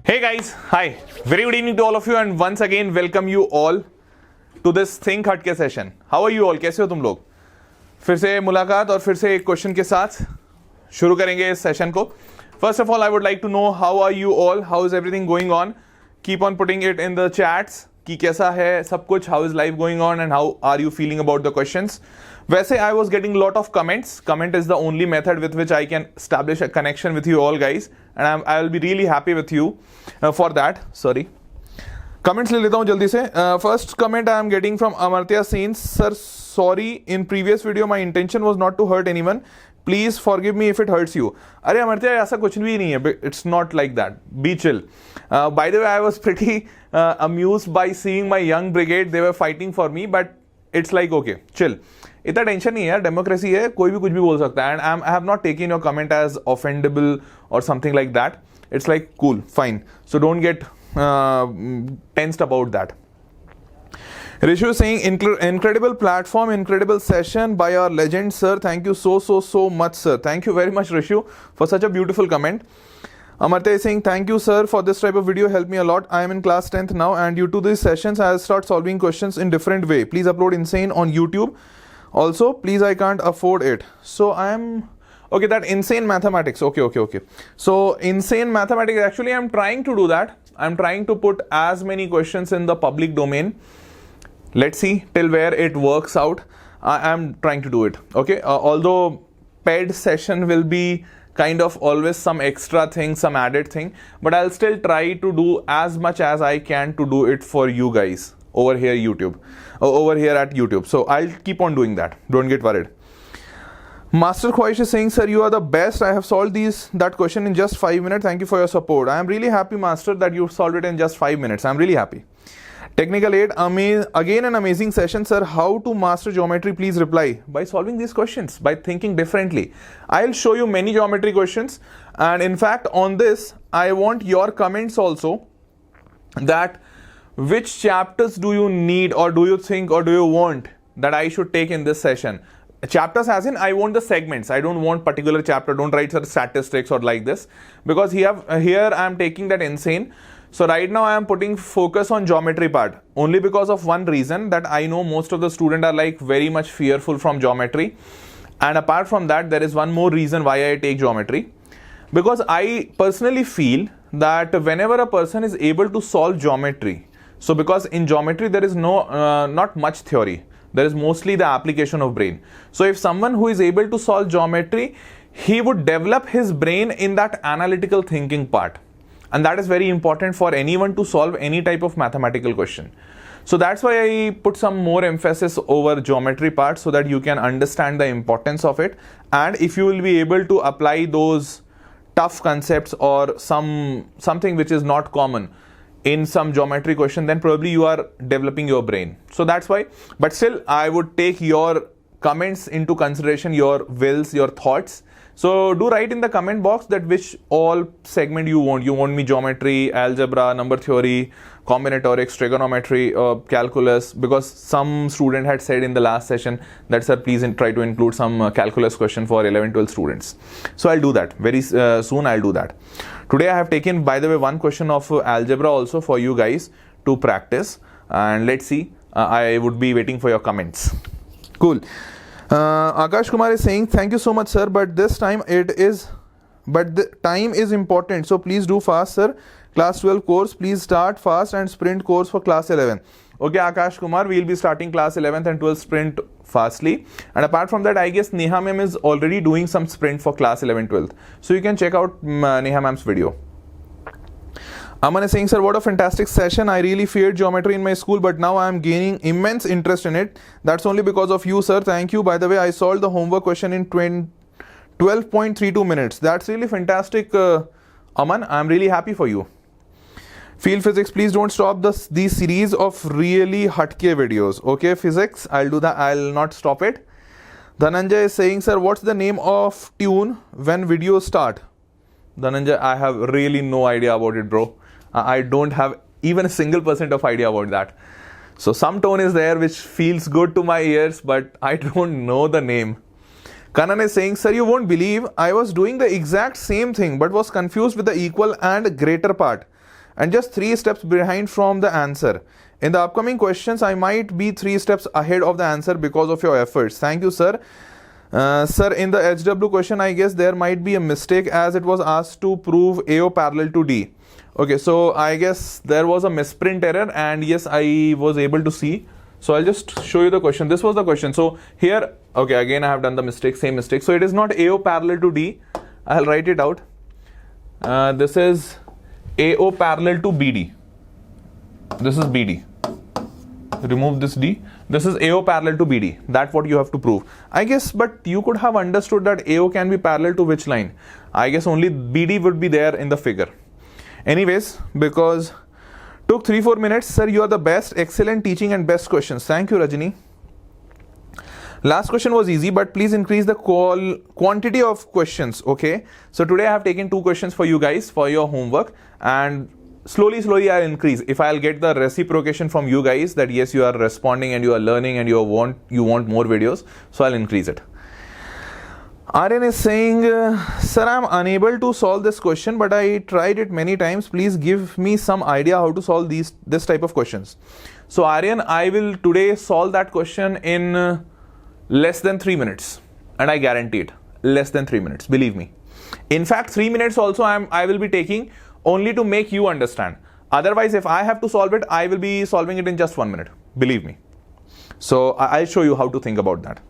Hey guys, hi. Very good evening to all of you and once again welcome you all to this Think Hatke session. How are you all? कैसे हो तुम लोग? फिर से मुलाकात और फिर से एक क्वेश्चन के साथ शुरू करेंगे इस सेशन को. First of all, I would like to know how are you all? How is everything going on? Keep on putting it in the chats कि कैसा है सब कुछ, how is life going on and how are you feeling about the questions. वैसे I was getting lot of comments. Comment is the only method with which I can establish a connection with you all guys and I will be really happy with you for that. Sorry. Comments ले लेता हूँ जल्दी से. First comment I am getting from Amartya Sen. Sir, sorry, in previous video my intention was not to hurt anyone. Please forgive me if it hurts you. अरे अमर्त्या ऐसा कुछ भी नहीं है. It's not like that. Be chill. By the way, I was pretty amused by seeing my young brigade. They were fighting for me, but it's like okay, chill. इतना tension नहीं है, democracy है, कोई भी कुछ भी बोल सकता है. And I have not taken your comment as offendable और something like that. It's like cool, fine. So don't get tensed about that. Rishu is saying, incredible platform, incredible session by our legend, sir. Thank you so much, sir. Thank you very much, Rishu, for such a beautiful comment. Amartya is saying, thank you, sir, for this type of video. Helped me a lot. I am in class 10th now, and due to these sessions, I'll start solving questions in different way. Please upload Insane on YouTube. Also, please, I can't afford it. So I am okay. That insane mathematics. Okay. So insane mathematics. Actually, I'm trying to do that. I'm trying to put as many questions in the public domain. Let's see till where it works out. I am trying to do it. Okay. Although paid session will be kind of always some extra thing, some added thing, but I'll still try to do as much as I can to do it for you guys over here at YouTube. So I'll keep on doing that. Don't get worried. Master Khwahish is saying, sir, you are the best. I have solved that question in just 5 minutes. Thank you for your support. I am really happy, Master, that you solved it in just 5 minutes. I'm really happy. Technical aid, again an amazing session, sir. How to master geometry? Please reply. By solving these questions, by thinking differently. I'll show you many geometry questions, and in fact on this I want your comments also, that which chapters do you need or do you think or do you want that I should take in this session. Chapters as in I want the segments. I don't want particular chapter. Don't write statistics or like this, because here I am taking that insane. So right now I am putting focus on geometry part only because of one reason, that I know most of the students are like very much fearful from geometry. And apart from that, there is one more reason why I take geometry, because I personally feel that whenever a person is able to solve geometry, so because in geometry there is not much theory, there is mostly the application of brain. So if someone who is able to solve geometry, he would develop his brain in that analytical thinking part. And that is very important for anyone to solve any type of mathematical question. So that's why I put some more emphasis over geometry part, so that you can understand the importance of it. And if you will be able to apply those tough concepts or something which is not common in some geometry question, then probably you are developing your brain. So that's why. But still, I would take your comments into consideration, your wills, your thoughts. So do write in the comment box that which all segment you want. You want me geometry, algebra, number theory, combinatorics, trigonometry, calculus, because some student had said in the last session that, sir, please try to include some calculus question for 11-12 students. So I'll do that very soon. I'll do that. Today I have taken, by the way, one question of algebra also for you guys to practice, and let's see. I would be waiting for your comments. Cool. Akash Kumar is saying, thank you so much, sir, but the time is important, so please do fast, sir. Class 12 course, please start fast, and sprint course for class 11. Okay, Akash Kumar, we'll be starting class 11th and 12th sprint fastly. And apart from that, I guess Neha ma'am is already doing some sprint for class 11th, 12th. So you can check out Neha ma'am's video. Aman is saying, sir, what a fantastic session. I really feared geometry in my school, but now I am gaining immense interest in it. That's only because of you, sir. Thank you. By the way, I solved the homework question in 12.32 minutes. That's really fantastic, Aman. I'm really happy for you. Field physics, please don't stop these series of really Hatke videos. Okay, physics, I'll do that. I'll not stop it. Dhananjay is saying, sir, what's the name of tune when videos start? Dhananjay, I have really no idea about it, bro. I don't have even a single % of idea about that. So some tone is there which feels good to my ears, but I don't know the name. Kanan is saying, sir, you won't believe I was doing the exact same thing but was confused with the equal and greater part. and just 3 steps behind from the answer. In the upcoming questions, I might be 3 steps ahead of the answer because of your efforts. Thank you, sir. Sir, in the HW question, I guess there might be a mistake as it was asked to prove AO parallel to D. Okay, so I guess there was a misprint error, and yes, I was able to see. So I'll just show you the question. This was the question. So here, okay, again I have done the mistake, same mistake. So it is not AO parallel to D. I'll write it out. This is AO parallel to BD. This is BD. Remove this D. This is AO parallel to BD. That's what you have to prove. I guess, but you could have understood that AO can be parallel to which line? I guess only BD would be there in the figure. Anyways, because took 3-4 minutes, sir, you are the best, excellent teaching and best questions. Thank you, Rajini. Last question was easy, but please increase the quantity of questions. Okay, so today I have taken 2 questions for you guys for your homework, and slowly I'll increase. If I'll get the reciprocation from you guys that yes, you are responding and you are learning and you want more videos, so I'll increase it. Aryan is saying, sir, I'm unable to solve this question, but I tried it many times. Please give me some idea how to solve this type of questions. So Aryan, I will today solve that question in less than 3 minutes, and I guarantee it, less than 3 minutes, believe me. In fact, 3 minutes also I will be taking only to make you understand. Otherwise, if I have to solve it, I will be solving it in just 1 minute, believe me. So I'll show you how to think about that.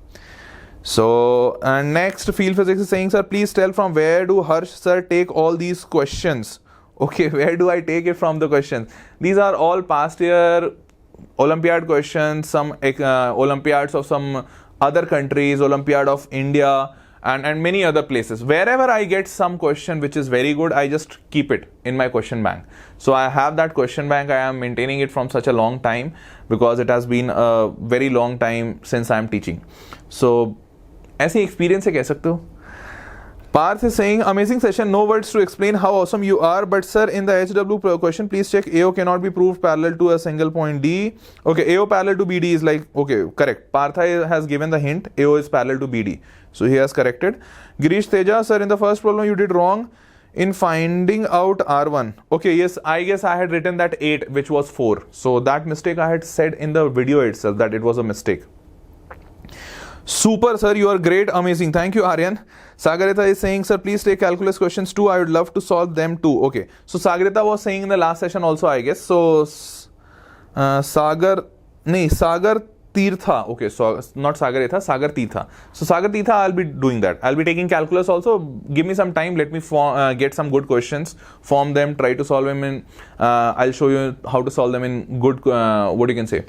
So next, field physics is saying, sir, please tell from where do Harsh sir take all these questions? Okay, where do I take it from the questions? These are all past year Olympiad questions, some Olympiads of some other countries, Olympiad of India, and many other places. Wherever I get some question which is very good, I just keep it in my question bank. So I have that question bank. I am maintaining it from such a long time because it has been a very long time since I am teaching. So ऐसे experience से कह सकते हो. Parth is saying, amazing session, no words to explain how awesome you are, but sir, in the HW question, please check AO cannot be proved parallel to a single point D. Okay, AO parallel to BD is like, okay, correct. Partha has given the hint, AO is parallel to BD. So he has corrected. Girish Teja, sir, in the first problem you did wrong in finding out R1. Okay, yes, I guess I had written that 8, which was 4. So that mistake I had said in the video itself that it was a mistake. Super, sir, you are great, amazing. Thank you, Aryan. Sagarita is saying, sir, please take calculus questions too. I would love to solve them too. Okay, so Sagarita was saying in the last session also, I guess. So Sagar Tirtha. Okay, so not Sagarita, Sagar Tirtha. So Sagar Tirtha, I'll be doing that. I'll be taking calculus also. Give me some time. Let me get some good questions, form them, try to solve them in. I'll show you how to solve them in good, what you can say,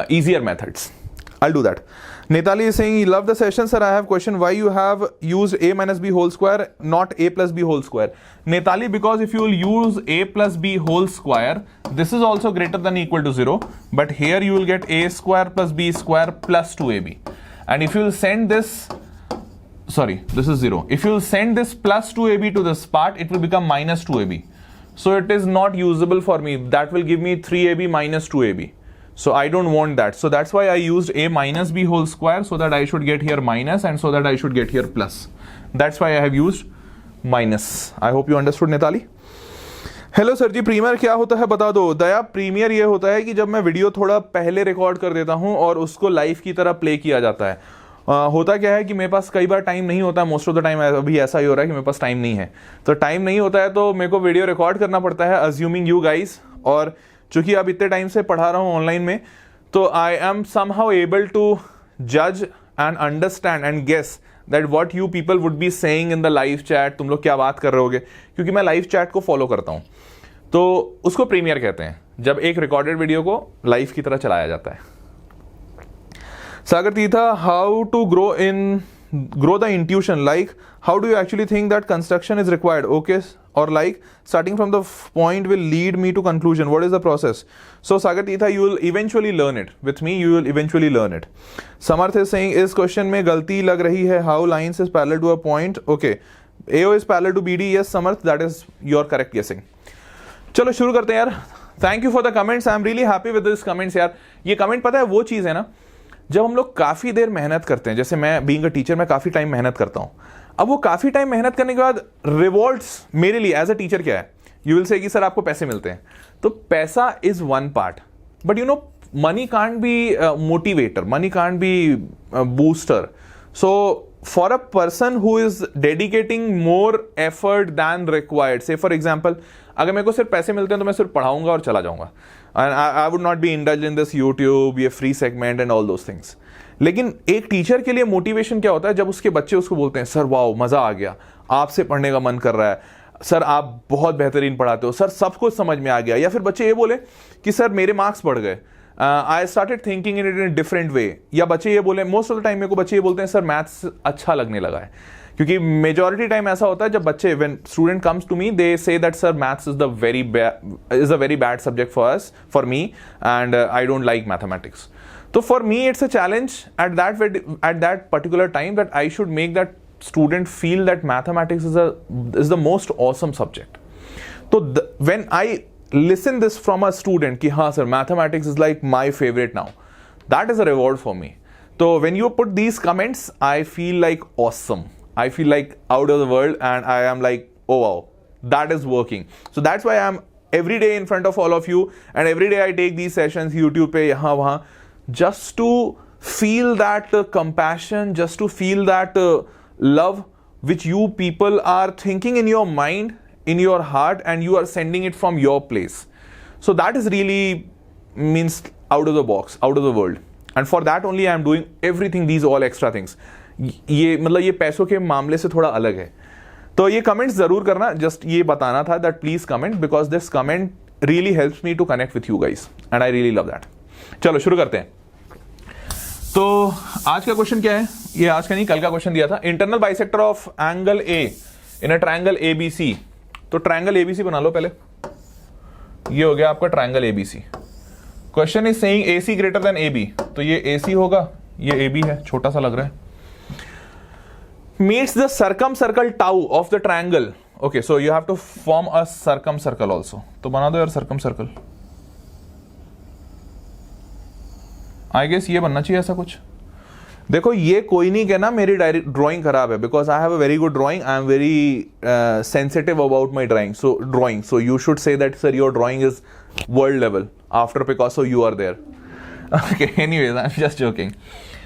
easier methods. I'll do that. Netali is saying, love the session, sir. I have a question. Why you have used a minus b whole square, not a plus b whole square? Netali, because if you will use a plus b whole square, this is also greater than or equal to 0. But here you will get a square plus b square plus 2ab. And if you will send this, sorry, this is 0. If you will send this plus 2ab to this part, it will become minus 2ab. So it is not usable for me. That will give me 3ab minus 2ab. So I don't want that. So that's why I used a minus b whole square, so that I should get here minus and so that I should get here plus. That's why I have used minus. I hope you understood, Netali. Hello sir ji, premier क्या होता है बता दो. दया, premiere ये होता है कि जब मैं वीडियो थोड़ा पहले रिकॉर्ड कर देता हूँ और उसको लाइव की तरह प्ले किया जाता है. होता क्या है कि मेरे पास कई बार टाइम नहीं होता, मोस्ट ऑफ द टाइम अभी ऐसा ही हो रहा है कि मेरे पास टाइम नहीं है. तो टाइम नहीं होता है तो मेरे को वीडियो रिकॉर्ड करना पड़ता है, अज्यूमिंग यू गाइज. और चूंकि अब इतने टाइम से पढ़ा रहा हूँ ऑनलाइन में, तो I am somehow able to जज and understand and guess that what you people would be saying in the live chat. तुम लोग क्या बात कर रहे होगे, क्योंकि मैं लाइव चैट को फॉलो करता हूँ. तो उसको प्रीमियर कहते हैं, जब एक रिकॉर्डेड वीडियो को लाइव की तरह चलाया जाता है. Sagar Teertha, how to grow the intuition, like how do you actually think that construction is required? Okay, or like starting from the point will lead me to conclusion. What is the process? So Sagar Titha, you will eventually learn it. With me, you will eventually learn it. Samarth is saying, इस question में गलती लग रही है. How lines is parallel to a point? Okay, AO is parallel to BD. Yes, Samarth, that is your correct guessing. चलो शुरू करते हैं यार. Thank you for the comments. I am really happy with this comments यार. ये comment पता है वो चीज़ है ना, जब हम लोग काफ़ी देर मेहनत करते हैं. जैसे मैं बीइंग अ टीचर, मैं काफ़ी टाइम मेहनत करता हूँ. अब वो काफ़ी टाइम मेहनत करने के बाद रिवॉर्ड्स मेरे लिए एज अ टीचर क्या है यू विल से कि सर आपको पैसे मिलते हैं. तो पैसा is one part, but you know money can't be a motivator, money can't be a booster. So for a person who is dedicating more effort than required, say for example, अगर मेरे को सिर्फ पैसे मिलते हैं तो मैं सिर्फ पढ़ाऊंगा और चला जाऊंगा, and I would not be indulged in this YouTube, ये free segment and all those things. लेकिन एक टीचर के लिए मोटिवेशन क्या होता है? जब उसके बच्चे उसको बोलते हैं सर वाओ मजा आ गया, आपसे पढ़ने का मन कर रहा है, सर आप बहुत बेहतरीन पढ़ाते हो, सर सब कुछ समझ में आ गया. या फिर बच्चे ये बोले कि सर मेरे मार्क्स बढ़ गए, I started thinking in it in different way. या बच्चे ये बोले, मोस्ट ऑफ द टाइम मेरे को बच्चे ये बोलते हैं सर मैथ्स अच्छा लगने लगा है. क्योंकि मेजॉरिटी टाइम ऐसा होता है जब बच्चे, when student comes to me they say that sir maths is a very bad subject for me and I don't like mathematics. तो for me it's a challenge at that particular time that I should make that student feel that mathematics is the most awesome subject. So when I listen this from a student ki ha sir mathematics is like my favorite now, that is a reward for me. So when you put these comments, I feel like awesome, I feel like out of the world, and I am like oh wow, that is working. So that's why I am every day in front of all of you, and every day I take these sessions YouTube pe yahan wahan, just to feel that compassion, just to feel that love which you people are thinking in your mind, in your heart, and you are sending it from your place. So that is really means out of the box, out of the world, and for that only I am doing everything, these all extra things. ये मतलब ये पैसों के मामले से थोड़ा अलग है. तो ये कमेंट्स जरूर करना, जस्ट ये बताना था that please comment, because this comment really helps me to connect with you guys and I really love that. चलो शुरू करते हैं. तो आज का क्वेश्चन क्या है? ये आज का नहीं, कल का क्वेश्चन दिया था. Internal bisector of angle A in a triangle ABC. तो ट्रायंगल एबीसी बना लो पहले. ये हो गया आपका triangle ABC. Question is saying AC greater than AB. तो ये एसी होगा, ये एबी है, छोटा सा लग रहा है. Meets the circumcircle tau of the triangle. Okay, so you have to form a circumcircle also. तो बना दो यार सर्कम सर्कल. आई गेस ये बनना चाहिए ऐसा कुछ. देखो ये कोई नहीं कहना मेरी ड्राइंग खराब है, because I have a very good drawing, I am very sensitive about my drawing. So you should say that sir your drawing is world level after Picasso you are there. Okay, anyways, I'm just joking.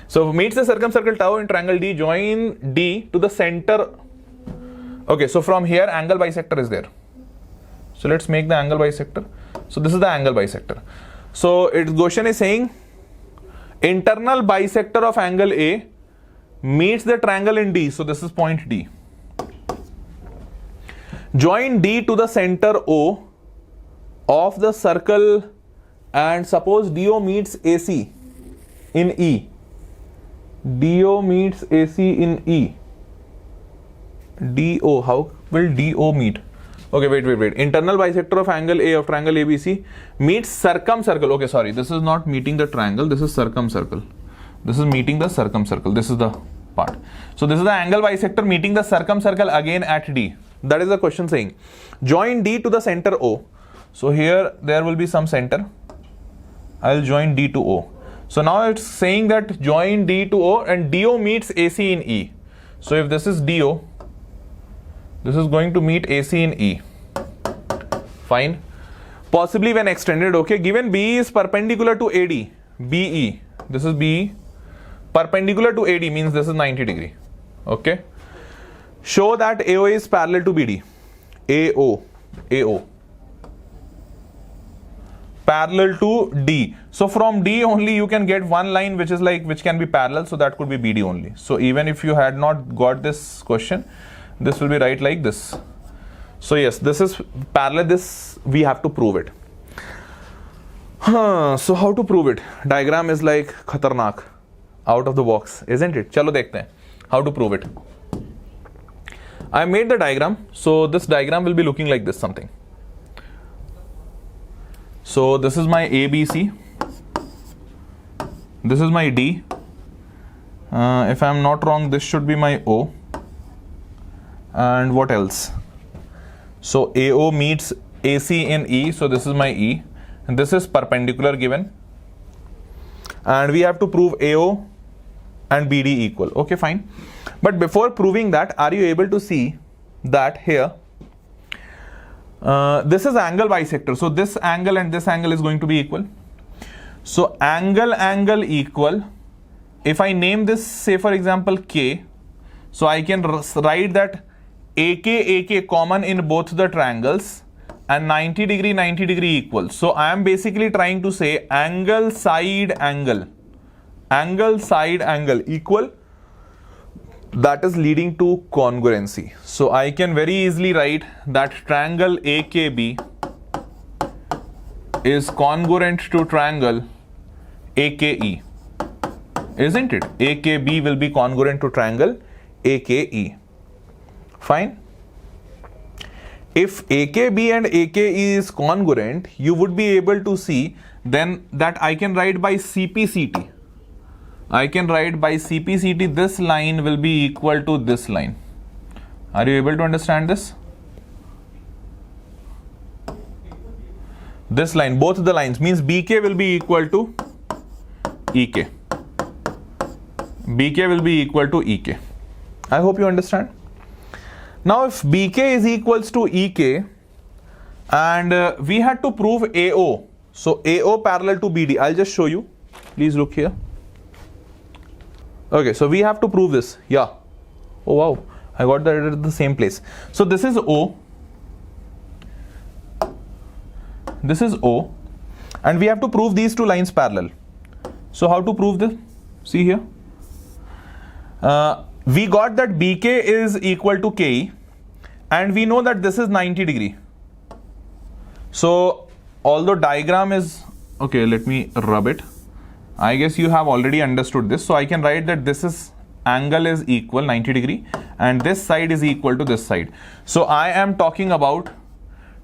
So meets the circumcircle tau in triangle D, join D to the center. Okay, so from here angle bisector is there. So let's make the angle bisector. So this is the angle bisector. So its question is saying internal bisector of angle A meets the triangle in D. So this is point D. Join D to the center O of the circle, and suppose DO meets AC in E. DO meets AC in E. DO, how will DO meet? Okay, wait. Internal bisector of angle A of triangle ABC meets circumcircle. Okay, sorry, this is not meeting the triangle, this is circumcircle. This is meeting the circumcircle. This is the part. So this is the angle bisector meeting the circumcircle again at D. That is the question saying. Join D to the center O. So here there will be some center. I'll join D to O. So now it's saying that join D to O and DO meets AC in E. So if this is DO, this is going to meet AC in E. Fine. Possibly when extended, okay. Given BE is perpendicular to AD, BE, this is BE, perpendicular to AD means this is 90 degree. Okay. Show that AO is parallel to BD. AO. Parallel to D. So from D only you can get one line which is like, which can be parallel, so that could be BD only. So even if you had not got this question, this will be right like this. So yes, this is parallel, this we have to prove it. So how to prove it? Diagram is like khatarnak, out of the box, isn't it? Chalo dekhte hain how to prove it. I made the diagram. So this diagram will be looking like this something. So this is my ABC, this is my D, if I am not wrong this should be my O, and what else? So AO meets AC in E, so this is my E, and this is perpendicular given, and we have to prove AO and BD equal. Okay, fine. But before proving that, are you able to see that here This is angle bisector. So this angle and this angle is going to be equal. So angle equal. If I name this, say for example, K, so I can write that AK common in both the triangles and 90 degree equal. So I am basically trying to say angle side angle equal. That is leading to congruency. So I can very easily write that triangle AKB is congruent to triangle AKE. Isn't it? AKB will be congruent to triangle AKE. Fine. If AKB and AKE is congruent, you would be able to see then that I can write by CPCT. This line will be equal to this line. Are you able to understand this? This line, both the lines, means BK will be equal to EK. BK will be equal to EK. I hope you understand. Now if BK is equals to EK and we had to prove AO. So AO parallel to BD. I'll just show you. Please look here. Okay, so we have to prove this. Yeah. Oh wow, I got that at the same place. So this is O. This is O. And we have to prove these two lines parallel. So how to prove this? See here. We got that BK is equal to KE and we know that this is 90 degree. So although diagram is okay, let me rub it. I guess you have already understood this. So I can write that this is angle is equal 90 degree and this side is equal to this side. So I am talking about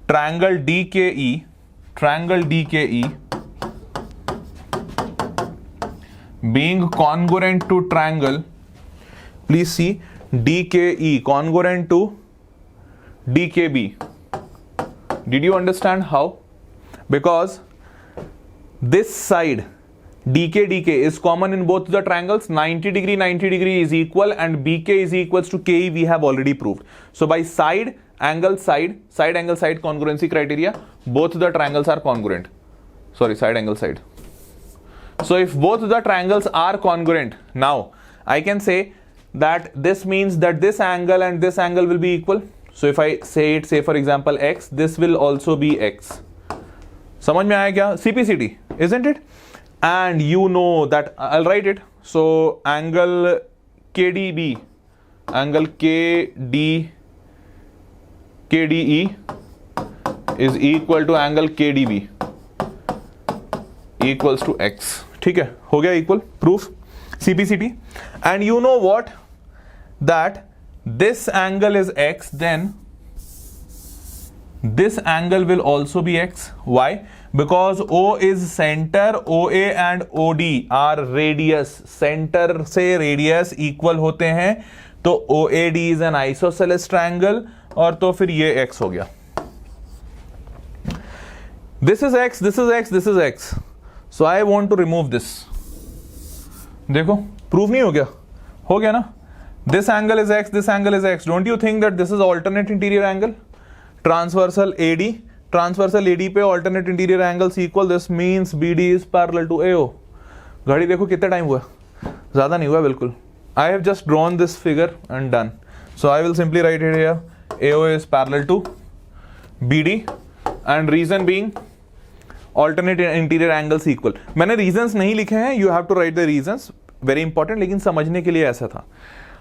triangle DKE being congruent to triangle, please see, DKE congruent to DKB. Did you understand how? Because this side DK is common in both the triangles. 90 degree is equal and BK is equals to KE we have already proved. So by side angle side congruency criteria, both the triangles are congruent. Sorry, side angle side. So if both the triangles are congruent, now I can say that this means that this angle and this angle will be equal. So if I say it, say for example X, this will also be X. समझ में आया क्या? CPCT, isn't it? And you know that I'll write it. So angle KDE is equal to angle KDB equals to X. ठीक है, हो गया equal, proof, CPCT. And you know what? That this angle is X, then this angle will also be X. Why? Because O is center, OA and OD are radius. Center से radius equal होते हैं, तो OAD is an isosceles triangle और तो फिर ये X हो गया. This is X, this is X, this is X. So I want to remove this. देखो, proof नहीं हो गया? हो गया ना? This angle is X, this angle is X. Don't you think that this is alternate interior angle? Transversal AD पे alternate interior angles equal. This means BD is parallel to AO. घड़ी देखो कितना टाइम हुआ? ज़्यादा नहीं हुआ बिल्कुल. I have just drawn this figure and done. So I will simply write it here. AO is parallel to BD and reason being alternate interior angles equal. मैंने reasons नहीं लिखे हैं. You have to write the reasons. Very important. लेकिन समझने के लिए ऐसा था.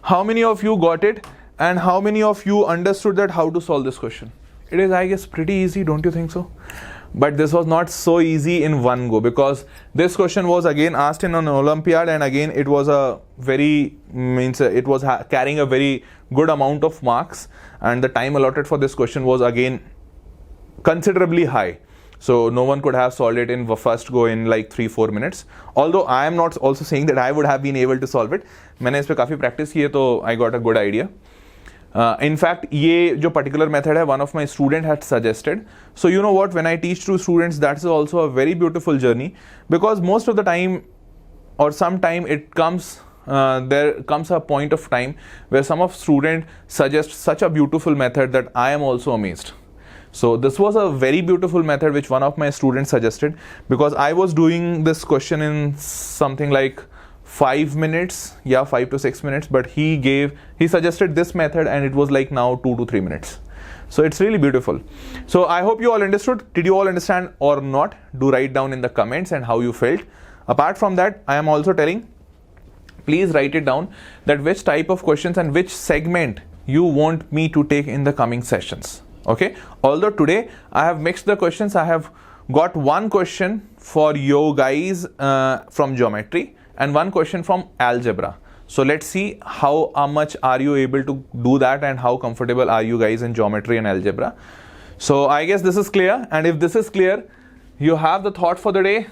How many of you got it and how many of you understood that how to solve this question? It is, I guess, pretty easy, don't you think so? But this was not so easy in one go, because this question was again asked in an Olympiad, and again it was a very, it was carrying a very good amount of marks, and the time allotted for this question was again considerably high. So no one could have solved it in the first go in like 3-4 minutes. Although I am not also saying that I would have been able to solve it. मैंने इस पे काफ़ी practice की है, तो I got a good idea. In fact, ये जो particular method है, one of my student had suggested. So you know what, when I teach to students, that's also a very beautiful journey, because most of the time or sometime it comes, there comes a point of time where some of student suggest such a beautiful method that I am also amazed. So this was a very beautiful method which one of my students suggested, because I was doing this question in something like 5 minutes, 5 to 6 minutes, but he suggested this method and it was like now 2 to 3 minutes. So it's really beautiful. So I hope you all understood. Did you all understand or not? Do write down in the comments and how you felt. Apart from that, I am also telling, please write it down that which type of questions and which segment you want me to take in the coming sessions. Okay, although today I have mixed the questions. I have got one question for you guys from geometry and one question from algebra. So let's see how much are you able to do that and how comfortable are you guys in geometry and algebra. So I guess this is clear, and if this is clear, you have the thought for the day.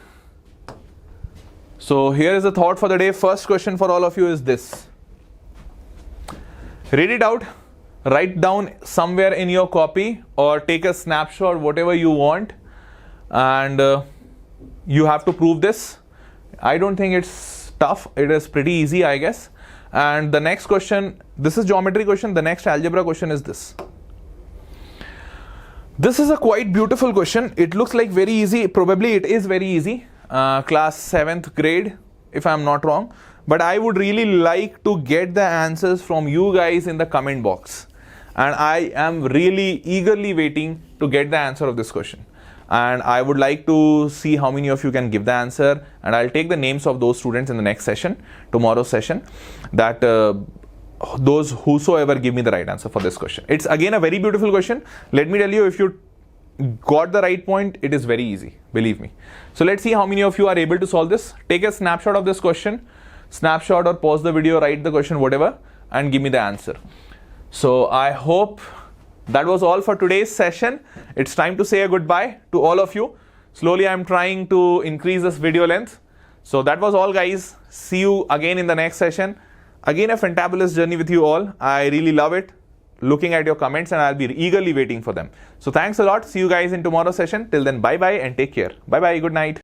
So here is the thought for the day. First question for all of you is this. Read it out. Write down somewhere in your copy or take a snapshot, whatever you want, and you have to prove this. I don't think it's tough. It is pretty easy, I guess. And the next question, this is geometry question. The next algebra question is this. This is a quite beautiful question. It looks like very easy. Probably it is very easy. Class 7th grade, if I'm not wrong. But I would really like to get the answers from you guys in the comment box. And I am really eagerly waiting to get the answer of this question. And I would like to see how many of you can give the answer. And I'll take the names of those students in the next session, tomorrow's session, that those whosoever give me the right answer for this question. It's again a very beautiful question. Let me tell you, if you got the right point, it is very easy, believe me. So let's see how many of you are able to solve this. Take a snapshot of this question, snapshot or pause the video, write the question, whatever, and give me the answer. So I hope that was all for today's session. It's time to say a goodbye to all of you. Slowly I'm trying to increase this video length. So that was all, guys. See you again in the next session. Again, a fantabulous journey with you all. I really love it. Looking at your comments, and I'll be eagerly waiting for them. So thanks a lot. See you guys in tomorrow's session. Till then, bye bye and take care. Bye bye. Good night.